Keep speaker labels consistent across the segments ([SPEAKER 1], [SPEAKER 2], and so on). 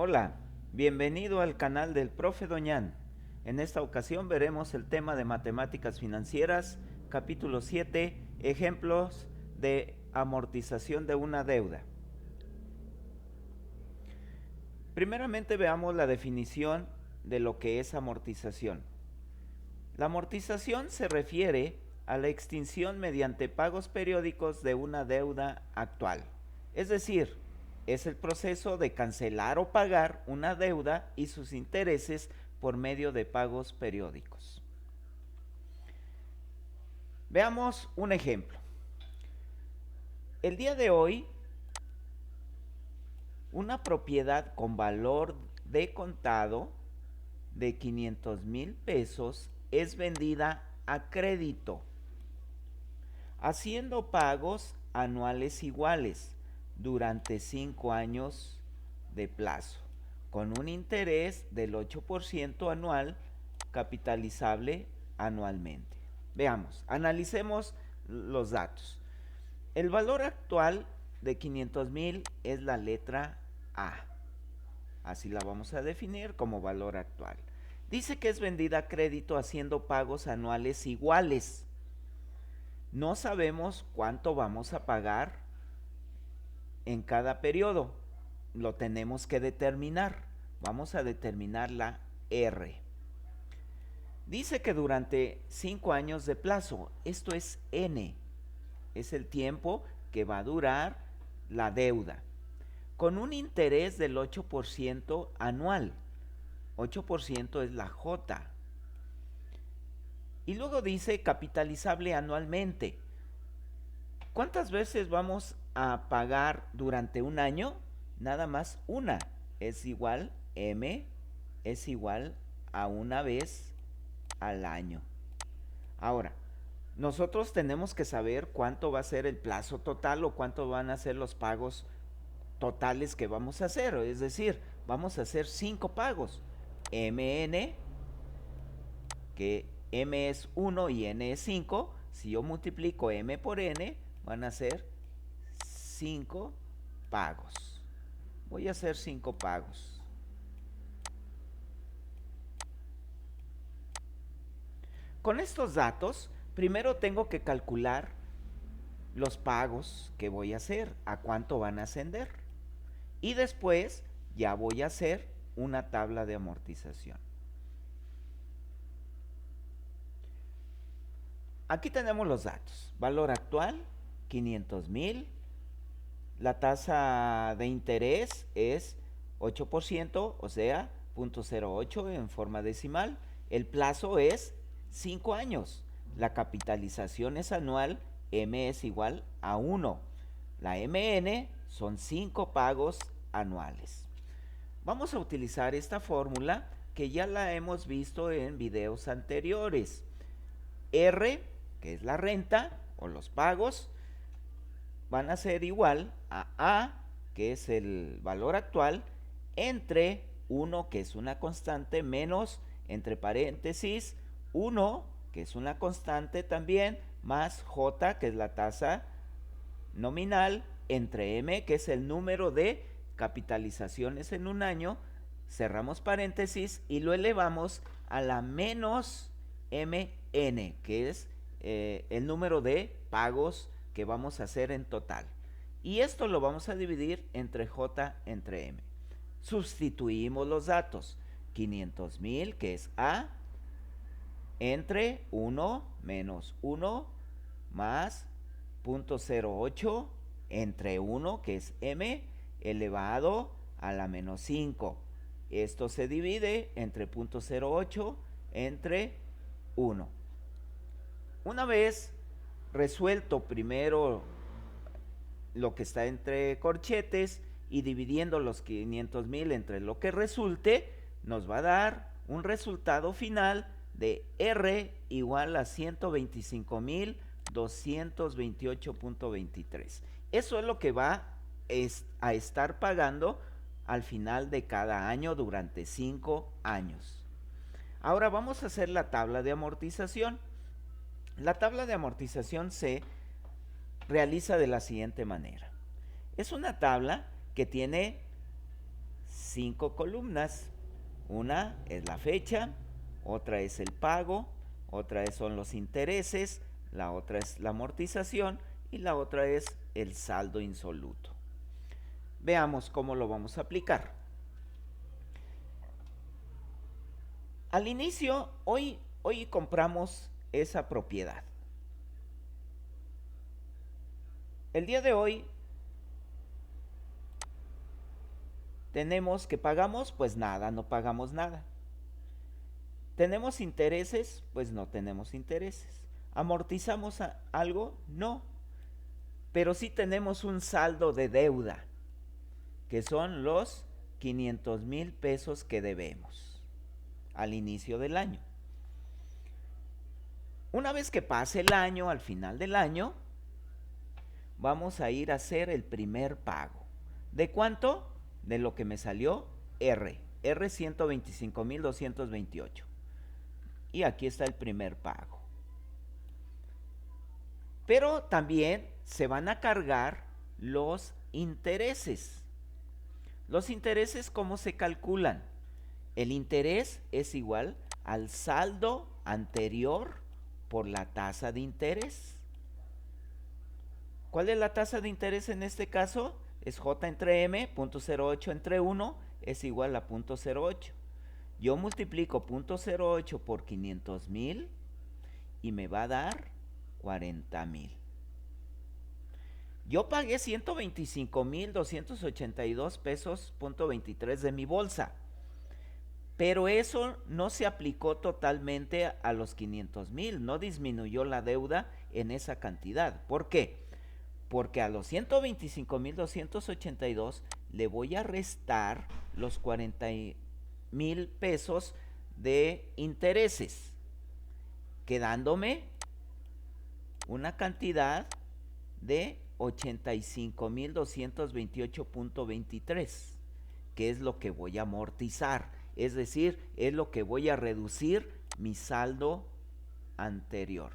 [SPEAKER 1] Hola, bienvenido al canal del Profe Doñán. En esta ocasión veremos el tema de matemáticas financieras, capítulo 7, ejemplos de amortización de una deuda. Primeramente veamos la definición de lo que es amortización. La amortización se refiere a la extinción mediante pagos periódicos de una deuda actual. Es decir, es el proceso de cancelar o pagar una deuda y sus intereses por medio de pagos periódicos. Veamos un ejemplo. El día de hoy, una propiedad con valor de contado de 500,000 pesos es vendida a crédito, haciendo pagos anuales iguales durante 5 años de plazo, con un interés del 8% anual capitalizable anualmente. Veamos, analicemos los datos. El valor actual de 500,000 es la letra A. Así la vamos a definir como valor actual. Dice que es vendida a crédito haciendo pagos anuales iguales. No sabemos cuánto vamos a pagar en cada periodo. Lo tenemos que determinar. Vamos a determinar la R. Dice que durante 5 años de plazo, esto es N, es el tiempo que va a durar la deuda, con un interés del 8% anual. 8% es la J. Y luego dice capitalizable anualmente. ¿Cuántas veces vamos a pagar durante un año? Nada más una. Es igual, M es igual a una vez al año. Ahora, nosotros tenemos que saber cuánto va a ser el plazo total o cuánto van a ser los pagos totales que vamos a hacer. Es decir, vamos a hacer 5 pagos. MN, que M es 1 y N es 5. Si yo multiplico M por N, van a ser 5 pagos. Voy a hacer 5 pagos. Con estos datos, primero tengo que calcular los pagos que voy a hacer, a cuánto van a ascender. Y después ya voy a hacer una tabla de amortización. Aquí tenemos los datos. Valor actual, 500,000. La tasa de interés es 8%, o sea, 0.08 en forma decimal. El plazo es 5 años. La capitalización es anual, M es igual a 1. La MN son 5 pagos anuales. Vamos a utilizar esta fórmula que ya la hemos visto en videos anteriores. R, que es la renta o los pagos, van a ser igual a, que es el valor actual, entre 1, que es una constante, menos, entre paréntesis, 1, que es una constante también, más J, que es la tasa nominal, entre M, que es el número de capitalizaciones en un año, cerramos paréntesis y lo elevamos a la menos MN, que es el número de pagos que vamos a hacer en total. Y esto lo vamos a dividir entre J entre M. Sustituimos los datos. 500,000, que es A, entre 1 menos 1 más 0.08 entre 1, que es M, elevado a la menos 5. Esto se divide entre 0.08 entre 1. Una vez resuelto primero lo que está entre corchetes y dividiendo los 500,000 entre lo que resulte, nos va a dar un resultado final de R igual a 125,228.23. Eso es lo que va a estar pagando al final de cada año durante 5 años. Ahora vamos a hacer la tabla de amortización. La tabla de amortización se realiza de la siguiente manera. Es una tabla que tiene 5 columnas. Una es la fecha, otra es el pago, otra son los intereses, la otra es la amortización y la otra es el saldo insoluto. Veamos cómo lo vamos a aplicar. Al inicio, hoy compramos esa propiedad. El día de hoy tenemos que pagamos, pues nada, no pagamos nada. ¿Tenemos intereses? Pues no tenemos intereses. ¿Amortizamos algo? No. Pero sí tenemos un saldo de deuda, que son los 500,000 pesos que debemos al inicio del año. Una vez que pase el año, al final del año, vamos a ir a hacer el primer pago. ¿De cuánto? De lo que me salió R 125,228. Y aquí está el primer pago. Pero también se van a cargar los intereses. Los intereses, ¿cómo se calculan? El interés es igual al saldo anterior por la tasa de interés. ¿Cuál es la tasa de interés en este caso? Es J entre M, 0.08 entre 1 es igual a 0.08. Yo multiplico 0.08 por 500,000 y me va a dar 40,000. Yo pagué 125,282 pesos, .23 de mi bolsa. Pero eso no se aplicó totalmente a los 500,000, no disminuyó la deuda en esa cantidad. ¿Por qué? Porque a los 125,282 le voy a restar los 40,000 pesos de intereses, quedándome una cantidad de 85,228.23, que es lo que voy a amortizar, es decir, es lo que voy a reducir mi saldo anterior.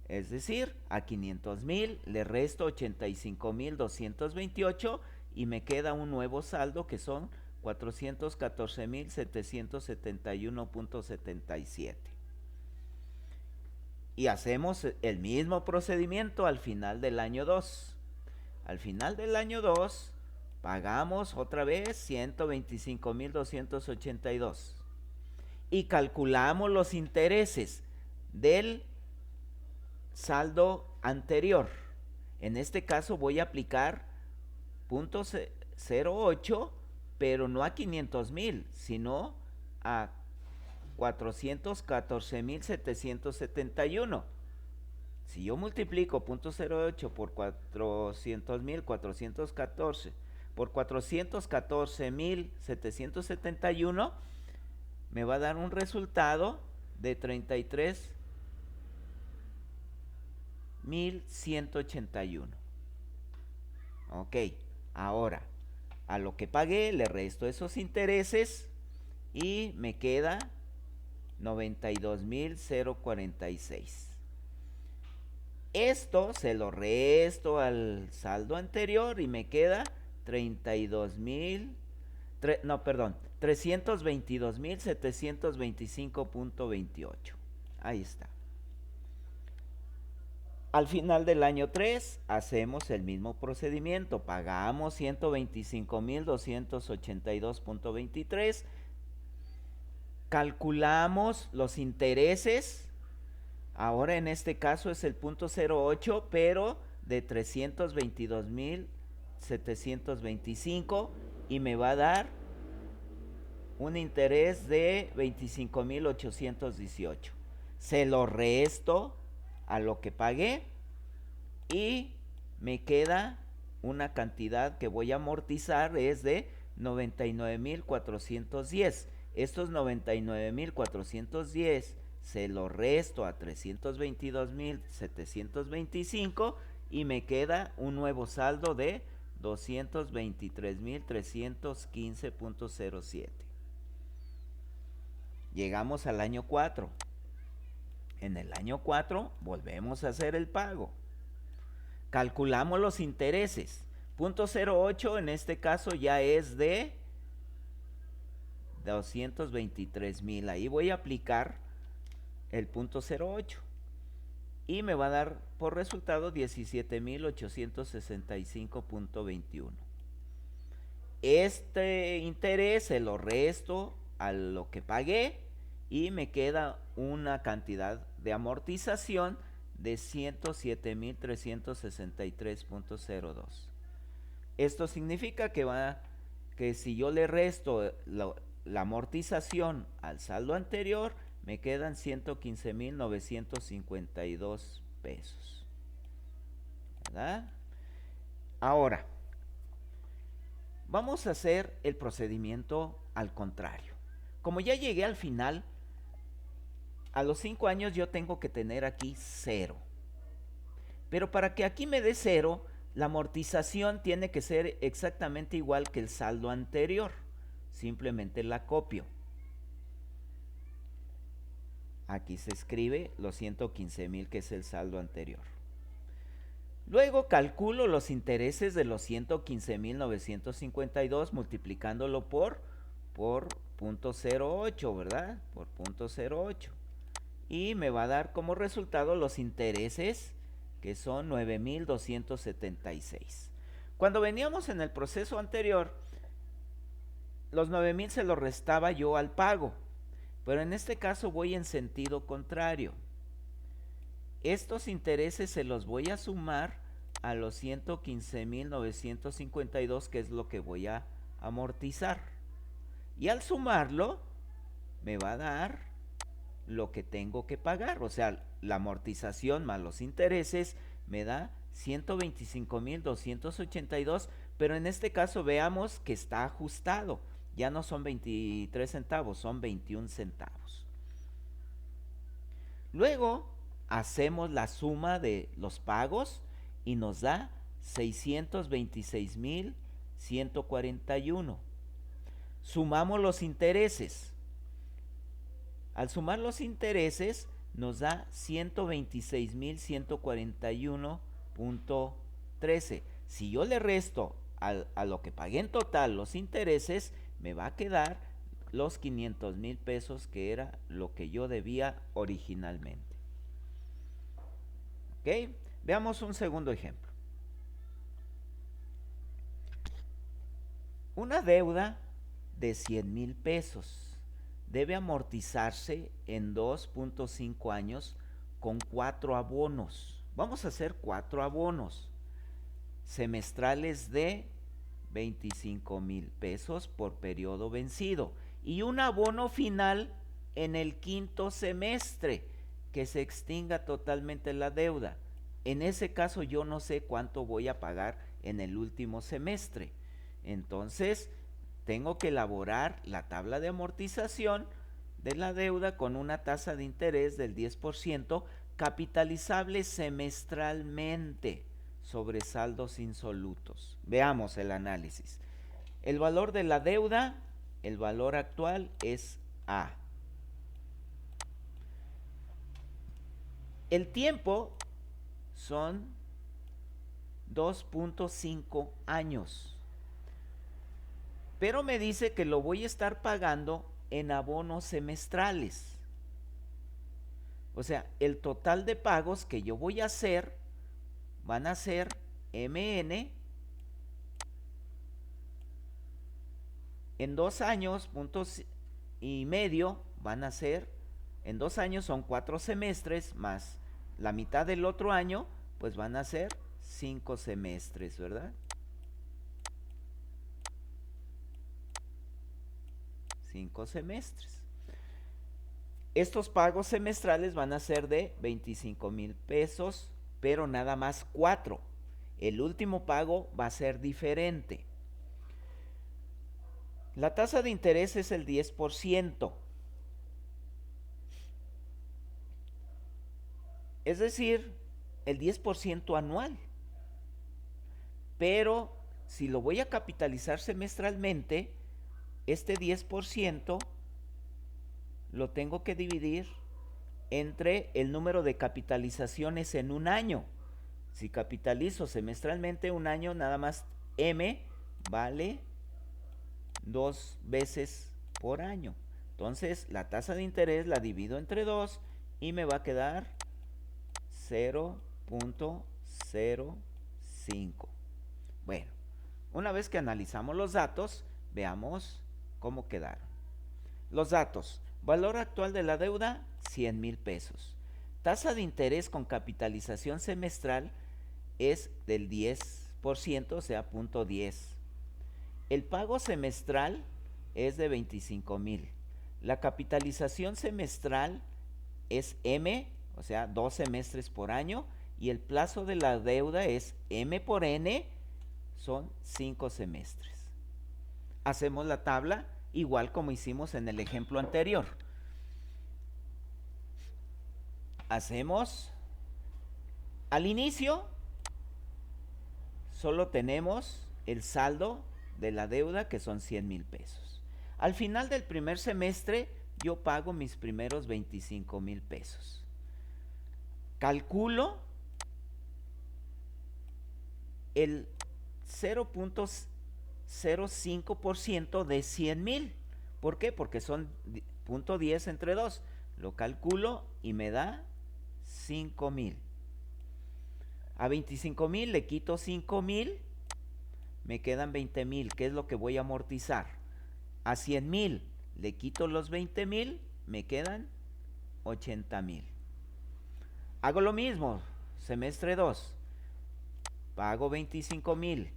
[SPEAKER 1] Es decir, a 500,000 le resto 85,228 y me queda un nuevo saldo que son 414,771.77. Y hacemos el mismo procedimiento al final del año 2. Al final del año 2 pagamos otra vez 125,282 y calculamos los intereses del saldo anterior. En este caso voy a aplicar 0.08, pero no a 500,000, sino a 414,771. Si yo multiplico 0.08 por 400,000, 414 por 414,771, me va a dar un resultado de 33,181. Ok, ahora a lo que pagué le resto esos intereses y me queda 92,046. Esto se lo resto al saldo anterior y me queda 322,725.28. Ahí está. Al final del año 3 hacemos el mismo procedimiento, pagamos 125,282.23, calculamos los intereses, ahora en este caso es el 0.08, pero de 322,725 y me va a dar un interés de 25,818. Se lo resto a lo que pagué y me queda una cantidad que voy a amortizar, es de 99,410. Estos 99,410 se lo resto a 322,725 y me queda un nuevo saldo de 223,315.07. Llegamos al año 4. En el año 4 volvemos a hacer el pago. Calculamos los intereses. 0.08 en este caso ya es de 223,000. Ahí voy a aplicar el punto 08 y me va a dar por resultado 17,865.21. Este interés se lo resto a lo que pagué y me queda una cantidad de amortización de 107,363.02. Esto significa que si yo le resto la amortización al saldo anterior, me quedan 115,952 pesos. ¿Verdad? Ahora, vamos a hacer el procedimiento al contrario. Como ya llegué al final, a los 5 años yo tengo que tener aquí 0. Pero para que aquí me dé 0, la amortización tiene que ser exactamente igual que el saldo anterior. Simplemente la copio. Aquí se escribe los 115,000, que es el saldo anterior. Luego calculo los intereses de los 115,952 multiplicándolo por .08, ¿verdad? Por .08. Y me va a dar como resultado los intereses, que son 9,276. Cuando veníamos en el proceso anterior, los 9,000 se los restaba yo al pago, pero en este caso voy en sentido contrario. Estos intereses se los voy a sumar a los 115,952, que es lo que voy a amortizar. Y al sumarlo, me va a dar lo que tengo que pagar. O sea, la amortización más los intereses me da 125,282, pero en este caso veamos que está ajustado. Ya no son 23 centavos, son 21 centavos. Luego hacemos la suma de los pagos y nos da 626,141. Sumamos los intereses. Al sumar los intereses nos da 126,141.13. Si yo le resto a lo que pagué en total los intereses, me va a quedar los 500,000 pesos, que era lo que yo debía originalmente. ¿Ok? Veamos un segundo ejemplo. Una deuda de 100,000 pesos debe amortizarse en 2.5 años con 4 abonos. Vamos a hacer 4 abonos semestrales de 25,000 pesos por periodo vencido y un abono final en el quinto semestre, que se extinga totalmente la deuda. En ese caso yo no sé cuánto voy a pagar en el último semestre. Entonces tengo que elaborar la tabla de amortización de la deuda con una tasa de interés del 10%, capitalizable semestralmente sobre saldos insolutos. Veamos el análisis. El valor de la deuda, el valor actual es A. El tiempo son 2.5 años. Pero me dice que lo voy a estar pagando en abonos semestrales. O sea, el total de pagos que yo voy a hacer van a ser MN en 2 años, puntos y medio, van a ser, en 2 años son 4 semestres, más la mitad del otro año, pues van a ser 5 semestres, ¿verdad? 5 semestres. Estos pagos semestrales van a ser de 25,000 pesos, pero nada más 4. El último pago va a ser diferente. La tasa de interés es el 10%. Es decir, el 10% anual. Pero si lo voy a capitalizar semestralmente, este 10% lo tengo que dividir entre el número de capitalizaciones en un año. Si capitalizo semestralmente un año, nada más M vale 2 veces por año. Entonces la tasa de interés la divido entre 2 y me va a quedar 0.05. Bueno, una vez que analizamos los datos, veamos cómo quedaron. Los datos: valor actual de la deuda, 100,000 pesos. Tasa de interés con capitalización semestral es del 10%, o sea, 0.10. El pago semestral es de 25,000. La capitalización semestral es M, o sea, 2 semestres por año, y el plazo de la deuda es M por N, son 5 semestres. Hacemos la tabla igual como hicimos en el ejemplo anterior. Hacemos, al inicio, solo tenemos el saldo de la deuda, que son 100,000 pesos. Al final del primer semestre, yo pago mis primeros 25,000 pesos. Calculo el 0.05% de 100,000. ¿Por qué? Porque son 0.10 entre 2. Lo calculo y me da 5,000. A 25,000 le quito 5,000, me quedan 20,000, que es lo que voy a amortizar. A 100,000 le quito los 20,000, me quedan 80,000. Hago lo mismo, semestre 2, pago 25,000.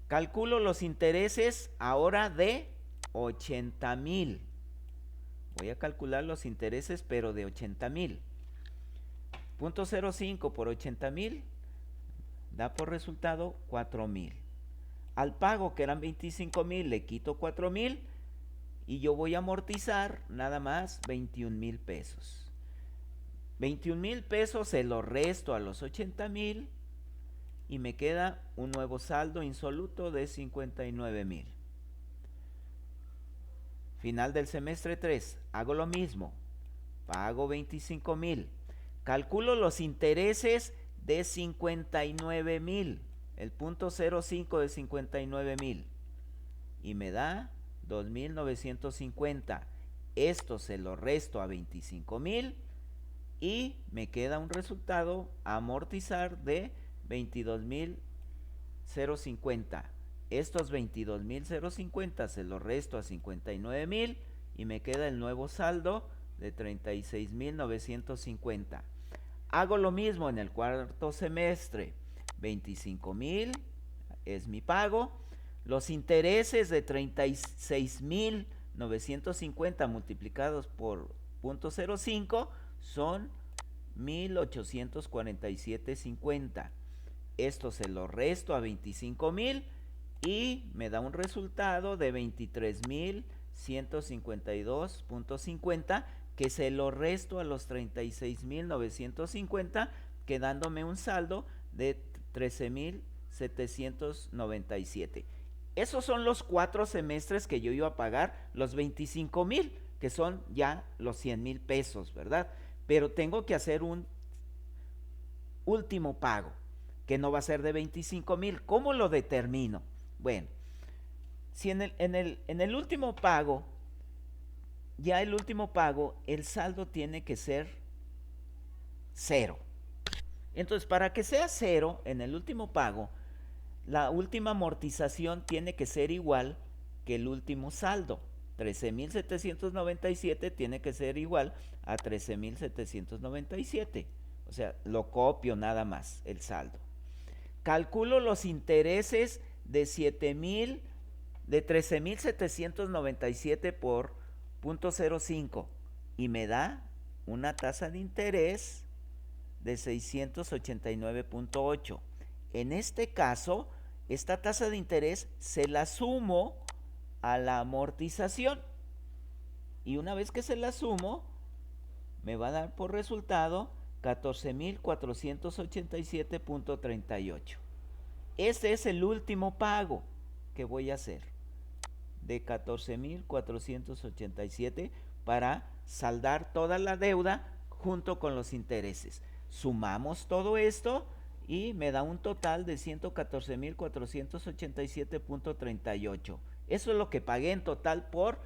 [SPEAKER 1] Calculo los intereses ahora de 80,000. Voy a calcular los intereses, pero de 80,000. 0.05 por 80,000 da por resultado 4,000. Al pago, que eran 25,000, le quito 4,000 y yo voy a amortizar nada más 21,000 pesos. 21,000 pesos se lo resto a los 80,000 y me queda un nuevo saldo insoluto de 59,000. Final del semestre 3, hago lo mismo, pago 25,000. Calculo los intereses de 59,000, el 0.05 de 59,000, y me da 2,950. Esto se lo resto a 25,000 y me queda un resultado a amortizar de 22,050. Estos 22,050 se los resto a 59,000 y me queda el nuevo saldo de 36,950. Hago lo mismo en el cuarto semestre. 25,000 es mi pago. Los intereses de 36,950 multiplicados por 0.05 son 1,847.50. Esto se lo resto a 25,000 y me da un resultado de 23,152.50, que se lo resto a los 36,950, quedándome un saldo de 13,797. Esos son los 4 semestres que yo iba a pagar, los 25,000, que son ya los 100,000 pesos, ¿verdad? Pero tengo que hacer un último pago, que no va a ser de 25,000. ¿Cómo lo determino? Bueno, si en el último pago, ya el último pago, el saldo tiene que ser 0. Entonces, para que sea 0 en el último pago, la última amortización tiene que ser igual que el último saldo. 13,797 tiene que ser igual a 13,797. O sea, lo copio nada más, el saldo. Calculo los intereses de 13,797 por 0.05 y me da una tasa de interés de 689.8. En este caso, esta tasa de interés se la sumo a la amortización, y una vez que se la sumo, me va a dar por resultado 14,487.38. Ese es el último pago que voy a hacer, de 14,487, para saldar toda la deuda junto con los intereses. Sumamos todo esto y me da un total de 114,487.38. Eso es lo que pagué en total por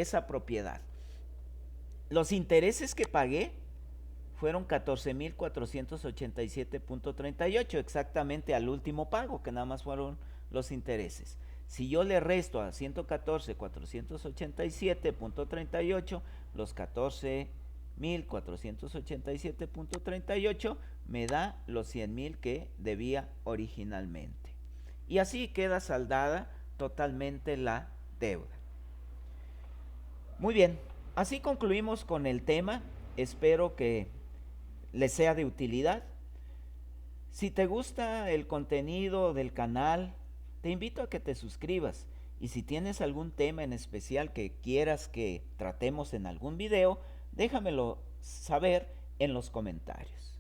[SPEAKER 1] esa propiedad. Los intereses que pagué fueron 14,487.38, exactamente al último pago, que nada más fueron los intereses. Si yo le resto a 114,487.38, los 14,487.38 me da los 100,000 que debía originalmente. Y así queda saldada totalmente la deuda. Muy bien, así concluimos con el tema. Espero que les sea de utilidad. Si te gusta el contenido del canal, te invito a que te suscribas. Y si tienes algún tema en especial que quieras que tratemos en algún video, déjamelo saber en los comentarios.